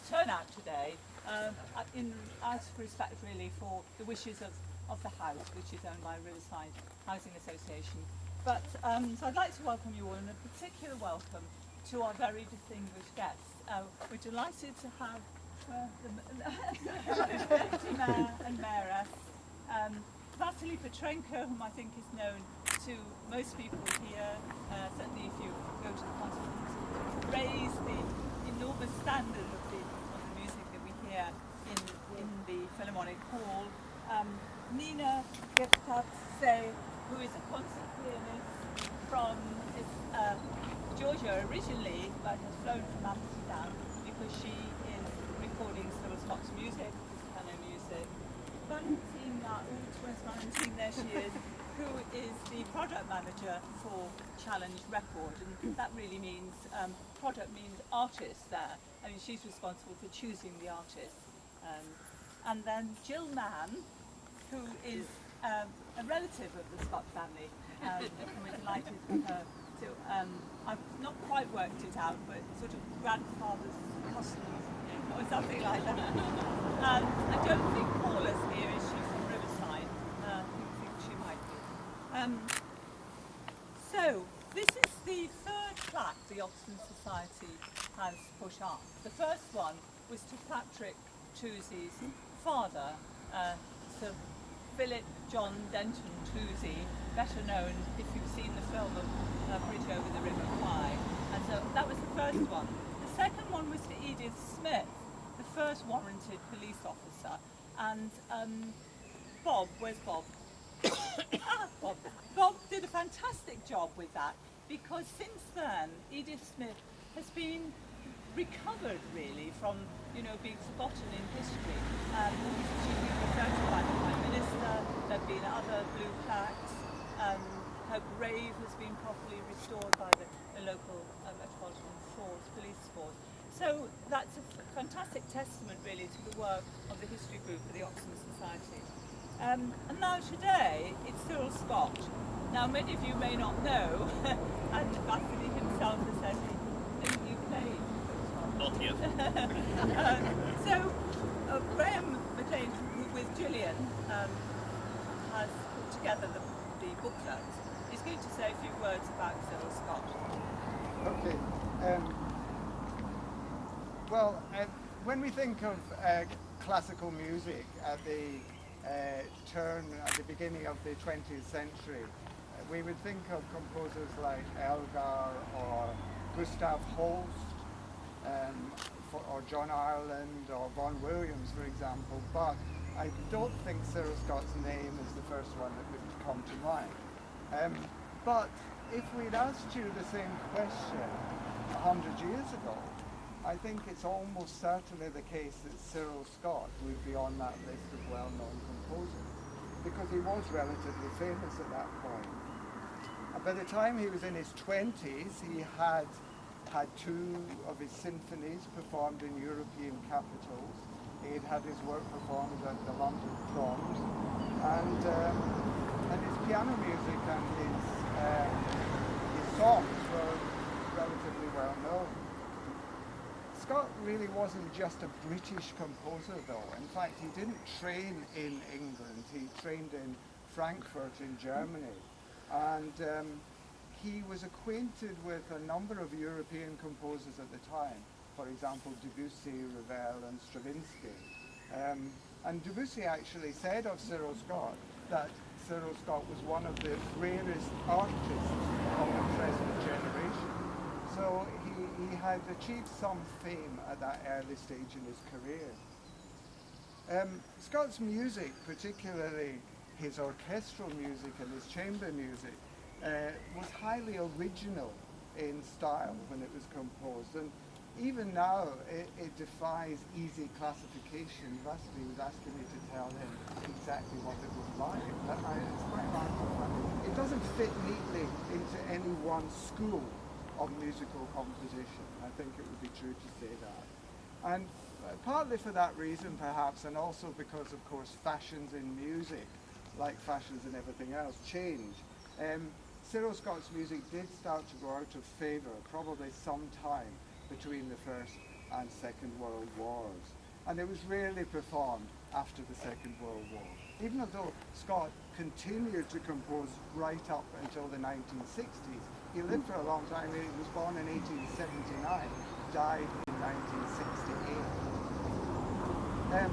turnout today as respect really for the wishes of the house, which is owned by Riverside Housing Association. But so I'd like to welcome you all, and a particular welcome to our very distinguished guests. We're delighted to have the Deputy Mayor and Mayoress, Vasily Petrenko, whom I think is known to most people here, certainly if you go to the concert, raise the enormous standard of the music that we hear in the Philharmonic Hall. Nina Getatsay, who is a concert pianist from Georgia originally, but has flown from Amsterdam because she is recording Cyril Scott's music, his piano music. Valentina, there she is, who is the product manager for Challenge Record, and that really means, product means artist there. I mean, she's responsible for choosing the artists. And then Jill Mann, who is a relative of the Scott family, and we're delighted for her to, I've not quite worked it out, but sort of grandfather's customs or something like that. I don't think Paula's here, is she, from Riverside? I think she might be. So, this is the third plaque the Oxton Society has put up. The first one was to Patrick Toosey's father, Sir Philip John Denton Toosey, better known if you've seen the film of Bridge Over the River Kwai. And so that was the first one. The second one was to Edith Smith, the first warranted police officer. And Bob, where's Bob? Bob. Bob did a fantastic job with that, because since then Edith Smith has been recovered really from, being forgotten in history. She's been referred to by the Prime Minister, there have been other blue plaques, her grave has been properly restored by the local Metropolitan Police Force. So that's a fantastic testament really to the work of the history group of the Oxton Society. And now today, it's Cyril Scott. Now many of you may not know, and Vasily himself has said that you played Cyril Scott. Not yet. So Graham McLean, with Gillian, has put together the booklet. He's going to say a few words about Cyril Scott. Okay. Well, when we think of classical music at the beginning of the 20th century, we would think of composers like Elgar or Gustav Holst, or John Ireland or Vaughan Williams, for example, but I don't think Cyril Scott's name is the first one that would come to mind. But if we'd asked you the same question 100 years ago, I think it's almost certainly the case that Cyril Scott would be on that list of well-known composers, because he was relatively famous at that point. And by the time he was in his 20s, he had two of his symphonies performed in European capitals. He'd had his work performed at the London Proms, and his piano music and his songs were relatively well known. Scott really wasn't just a British composer though. In fact, he didn't train in England. He trained in Frankfurt in Germany. And he was acquainted with a number of European composers at the time. For example, Debussy, Ravel and Stravinsky. And Debussy actually said of Cyril Scott that Cyril Scott was one of the rarest artists of the present generation. So he had achieved some fame at that early stage in his career. Scott's music, particularly his orchestral music and his chamber music, was highly original in style when it was composed. And even now, it defies easy classification. Vasily was asking me to tell him exactly what it was like. But it's quite hard to find. It doesn't fit neatly into any one school of musical composition. I think it would be true to say that. And partly for that reason perhaps, and also because of course fashions in music, like fashions in everything else, change. Cyril Scott's music did start to go out of favour probably sometime between the first and Second World Wars. And it was rarely performed after the Second World War. Even though Scott continued to compose right up until the 1960s, he lived for a long time. He was born in 1879, died in 1968.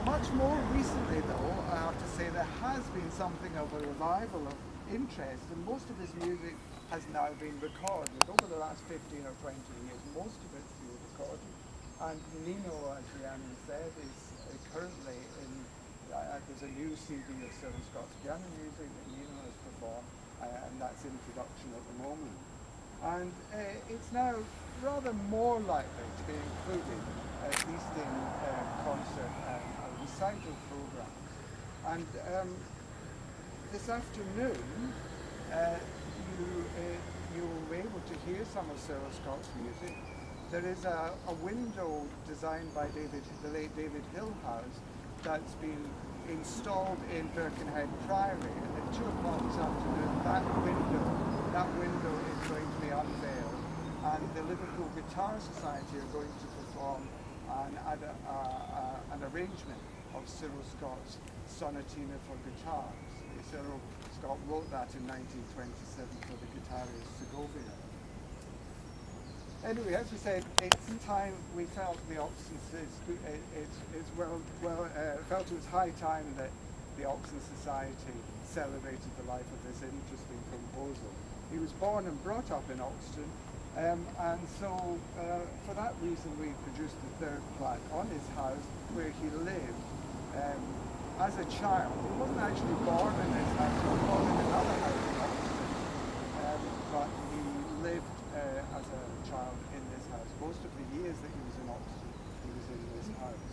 Much more recently, though, I have to say there has been something of a revival of interest, and most of his music has now been recorded. Over the last 15 or 20 years, most of it's been recorded. And Nino, as Rhiannon said, is currently in, there's a new CD of Cyril Scott's piano music that Nino has performed, and that's in production at the moment. And it's now rather more likely to be included, at least in concert and recital programs. And this afternoon, you will be able to hear some of Cyril Scott's music. There is a window designed by the late David Hillhouse that's been installed in Birkenhead Priory, and at 2 o'clock this afternoon that window is going to be unveiled, and the Liverpool Guitar Society are going to perform an arrangement of Cyril Scott's Sonatina for Guitars. Cyril Scott wrote that in 1927 for the guitarist Segovia. Anyway, as we said, it's time we felt the Oxton felt it was high time that the Oxton Society celebrated the life of this interesting composer. He was born and brought up in Oxton, and so for that reason we produced the third plaque on his house where he lived as a child. He wasn't actually born in this house, he was born in another house in Oxton, but he lived as a child in this house. Most of the years that he was in Oxford, he was in this house.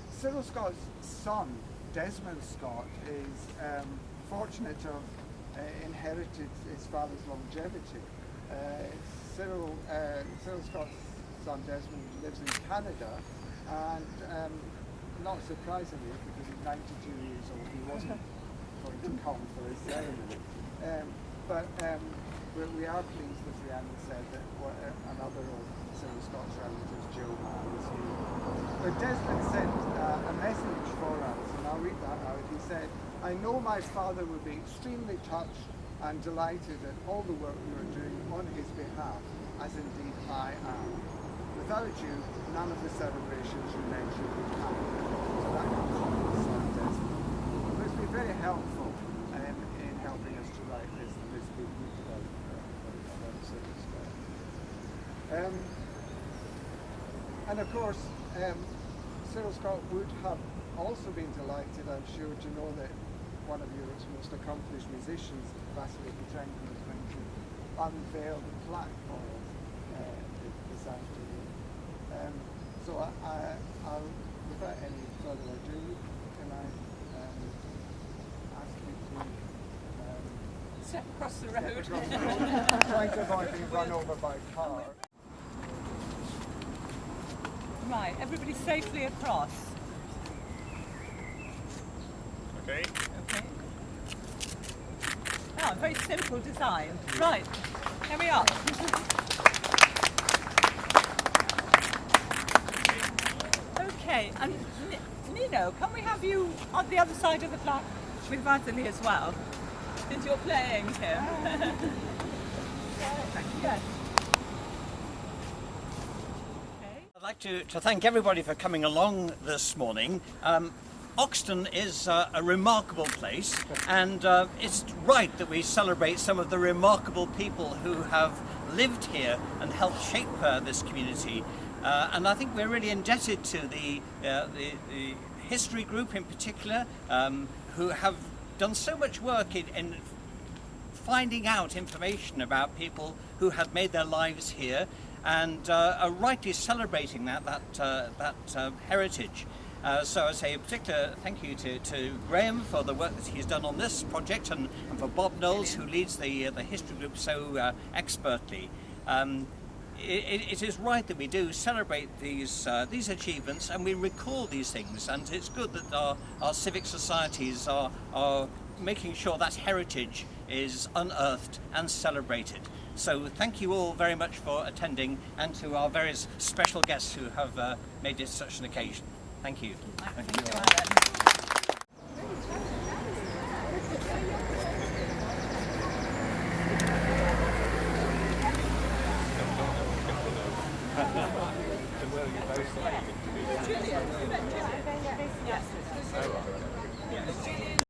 Cyril Scott's son, Desmond Scott, is fortunate to have inherited his father's longevity. Cyril Scott's son, Desmond, lives in Canada, and not surprisingly, because he's 92 years old, he wasn't going to come for his ceremony. But we are pleased, as Rhiannon said, that another of Cyril Scott's relatives, Joe Mann, is here. But Desmond sent a message for us, and I'll read that out. He said, "I know my father would be extremely touched and delighted at all the work you are doing on his behalf, as indeed I am. Without you, none of the celebrations you mentioned would happen." So that comes from his son, Desmond. It's been very helpful in helping us to write this good book about Cyril Scott. And of course, Cyril Scott would have also been delighted, I'm sure, to know that one of Europe's most accomplished musicians, Vasily Petrenko, is going to unveil the plaque for us this afternoon. So I'll, without any further ado, can I ask you to step across the road. Trying to avoid being run over by a car. Right, everybody safely across. Okay. Okay. Oh, very simple design. Right, here we are. Okay, and Nino, can we have you on the other side of the plaque with Vasily as well? Since you're playing here. Yes. I'd like to thank everybody for coming along this morning. Oxton is a remarkable place, and it's right that we celebrate some of the remarkable people who have lived here and helped shape this community. And I think we're really indebted to the history group in particular, who have done so much work in finding out information about people who had made their lives here, and are rightly celebrating that heritage. So I say a particular thank you to Graham for the work that he's done on this project, and for Bob Knowles, who leads the history group so expertly. It is right that we do celebrate these achievements, and we recall these things, and it's good that our civic societies are making sure that heritage is unearthed and celebrated. So thank you all very much for attending, and to our various special guests who have made this such an occasion. Thank you. Thank you, Alan.